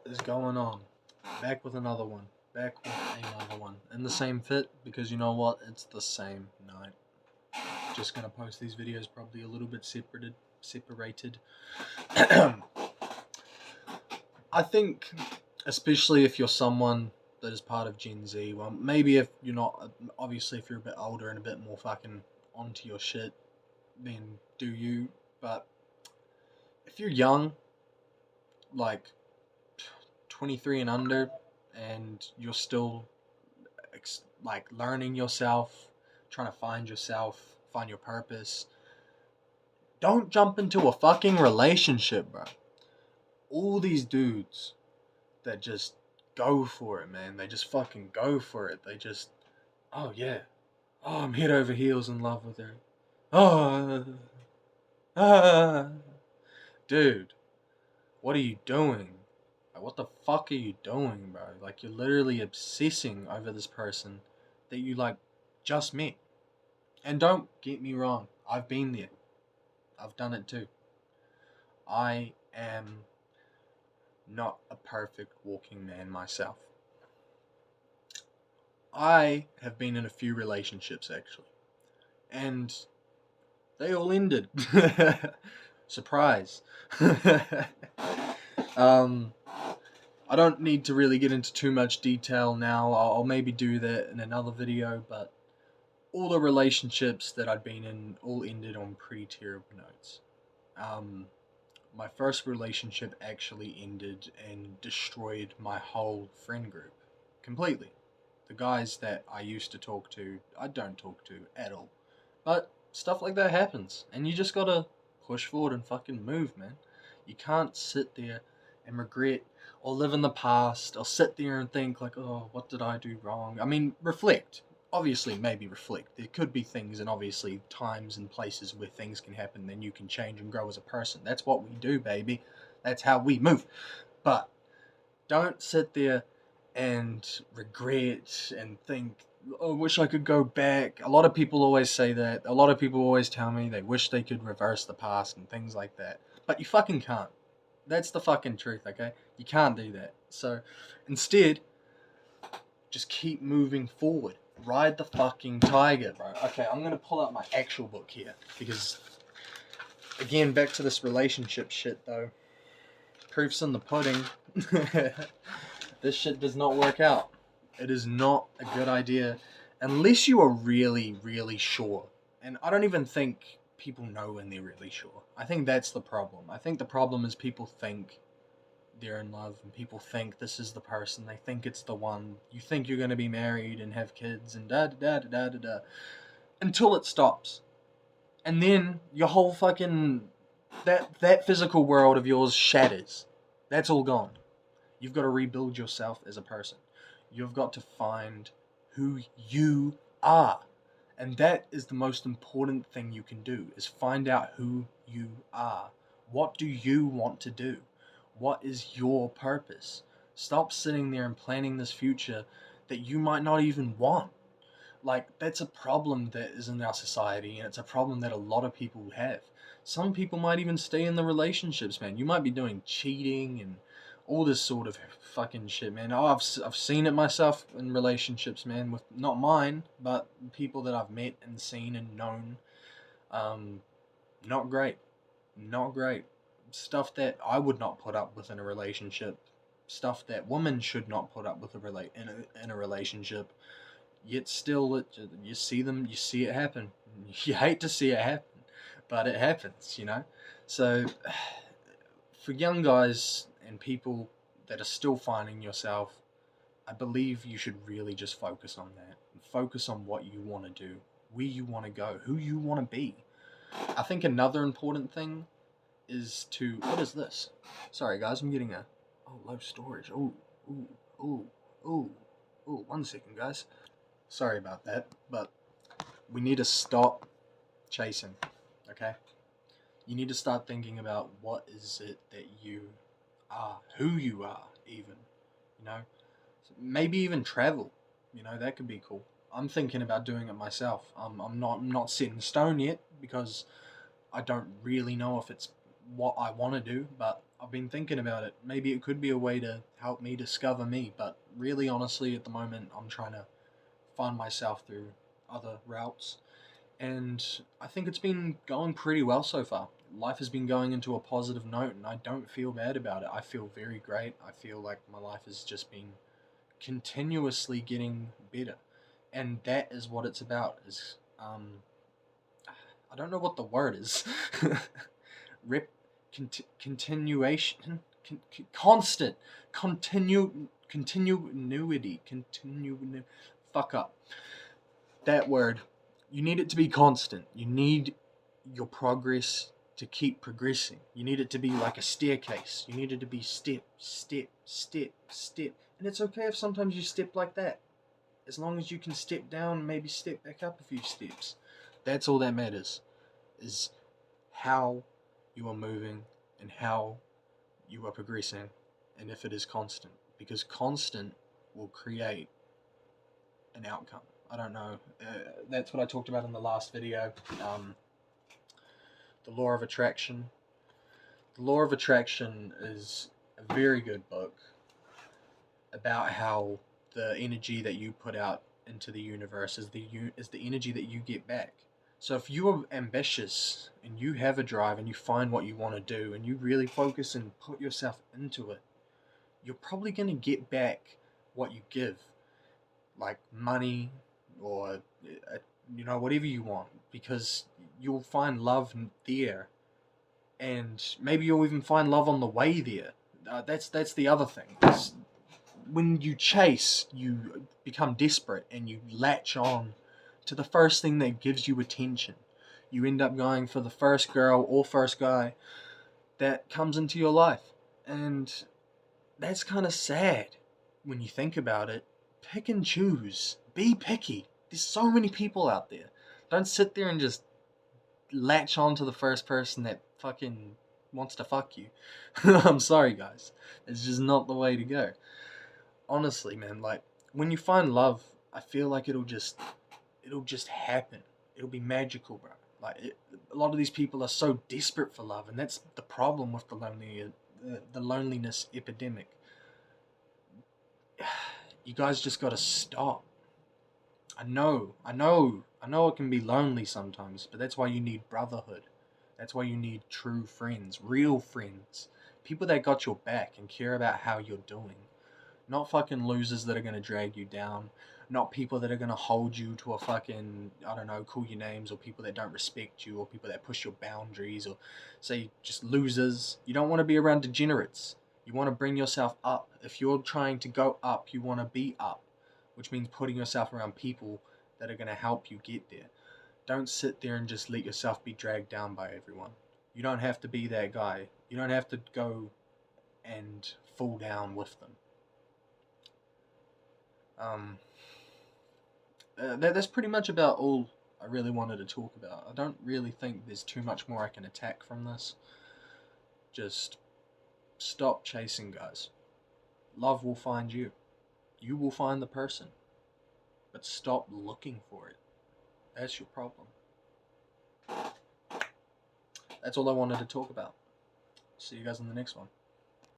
is going on? Back with another one. Back with another one. In the same fit, because you know what? It's the same night. Just gonna post these videos probably a little bit separated. I think, especially if you're someone that is part of Gen Z, well, maybe if you're not, obviously if you're a bit older and a bit more fucking onto your shit, then do you. But if you're young, like 23 and under, and you're still like learning yourself, trying to find yourself, find your purpose, don't jump into a fucking relationship, bro. All these dudes that just go for it, man. They just fucking go for it. They just, oh yeah, oh, I'm head over heels in love with her. Oh, ah, dude, what are you doing? Like, what the fuck are you doing, bro? Like, you're literally obsessing over this person that you, like, just met. And don't get me wrong, I've been there. I've done it too. I am not a perfect walking man myself. I have been in a few relationships, actually. And they all ended. Surprise. um, I don't need to really get into too much detail now. I'll maybe do that in another video, but all the relationships that I'd been in all ended on pretty terrible notes. Um, my first relationship actually ended and destroyed my whole friend group completely. The guys that I used to talk to, I don't talk to at all. But stuff like that happens, and you just gotta push forward and fucking move, man. You can't sit there and regret or live in the past or sit there and think like, oh, what did I do wrong? I mean, reflect. Obviously, maybe reflect. There could be things and obviously times and places where things can happen, then you can change and grow as a person. That's what we do, baby. That's how we move. But don't sit there and regret and think, oh, I wish I could go back. A lot of people always say that. A lot of people always tell me they wish they could reverse the past and things like that. But you fucking can't. That's the fucking truth, okay? You can't do that. So instead, just keep moving forward. Ride the fucking tiger, bro. Okay, I'm gonna pull out my actual book here because, again, back to this relationship shit though. Proof's in the pudding. This shit does not work out. It is not a good idea unless you are really, really sure. And I don't even think people know when they're really sure. I think that's the problem. I think the problem is people think they're in love and people think this is the person. They think it's the one. You think you're going to be married and have kids and da da da da da da until it stops. And then your whole fucking that physical world of yours shatters. That's all gone. You've got to rebuild yourself as a person. You've got to find who you are. And that is the most important thing you can do, is find out who you are. What do you want to do? What is your purpose? Stop sitting there and planning this future that you might not even want. Like, that's a problem that is in our society, and it's a problem that a lot of people have. Some people might even stay in the relationships, man. You might be doing cheating and all this sort of fucking shit, man. Oh, I've seen it myself in relationships, man, with not mine, but people that I've met and seen and known. Um, Not great. Not great. Stuff that I would not put up with in a relationship. Stuff that women should not put up with in a relationship. Yet still, you see them, you see it happen. You hate to see it happen, but it happens, you know? So, for young guys and people that are still finding yourself, I believe you should really just focus on that. Focus on what you want to do, where you want to go, who you want to be. I think another important thing is to... What is this? Sorry, guys, I'm getting a... Oh, low storage. Oh, ooh, ooh, ooh, ooh. 1 second, guys. Sorry about that, but we need to stop chasing, okay? You need to start thinking about what is it that you are, who you are, even, you know? Maybe even travel, you know, that could be cool. I'm thinking about doing it myself. I'm not set in stone yet because I don't really know if it's what I want to do, but I've been thinking about it. Maybe it could be a way to help me discover me, but really, honestly, at the moment, I'm trying to find myself through other routes. And I think it's been going pretty well so far. Life has been going into a positive note, and I don't feel bad about it. I feel very great. I feel like my life has just been continuously getting better, and that is what it's about. Is I don't know what the word is. Rep, continuation, constant, continuity, fuck up. That word, you need it to be constant. You need your progress to keep progressing. You need it to be like a staircase. You need it to be step, step, step, step. And it's okay if sometimes you step like that. As long as you can step down, maybe step back up a few steps. That's all that matters, is how you are moving and how you are progressing, and if it is constant. Because constant will create an outcome. I don't know. That's what I talked about in the last video. The Law of Attraction. The Law of Attraction is a very good book about how the energy that you put out into the universe is the energy that you get back. So if you are ambitious and you have a drive and you find what you want to do and you really focus and put yourself into it, you're probably going to get back what you give, like money or whatever you want, because you'll find love there, and maybe you'll even find love on the way there. That's the other thing. When you chase, you become desperate and you latch on to the first thing that gives you attention. You end up going for the first girl or first guy that comes into your life. And that's kind of sad when you think about it. Pick and choose. Be picky. There's so many people out there. Don't sit there and just latch on to the first person that fucking wants to fuck you. I'm sorry, guys. It's just not the way to go. Honestly, man, like, when you find love, I feel like it'll just happen. It'll be magical, bro. Like, a lot of these people are so desperate for love, and that's the problem with the loneliness epidemic. You guys just gotta stop. I know it can be lonely sometimes, but that's why you need brotherhood. That's why you need true friends, real friends. People that got your back and care about how you're doing. Not fucking losers that are going to drag you down. Not people that are going to hold you to a fucking, I don't know, call you names, or people that don't respect you, or people that push your boundaries, or say just losers. You don't want to be around degenerates. You want to bring yourself up. If you're trying to go up, you want to be up, which means putting yourself around people that are going to help you get there. Don't sit there and just let yourself be dragged down by everyone. You don't have to be that guy. You don't have to go and fall down with them. That's pretty much about all I really wanted to talk about. I don't really think there's too much more I can attack from this. Just stop chasing, guys. Love will find you. You will find the person. But stop looking for it. That's your problem. That's all I wanted to talk about. See you guys in the next one.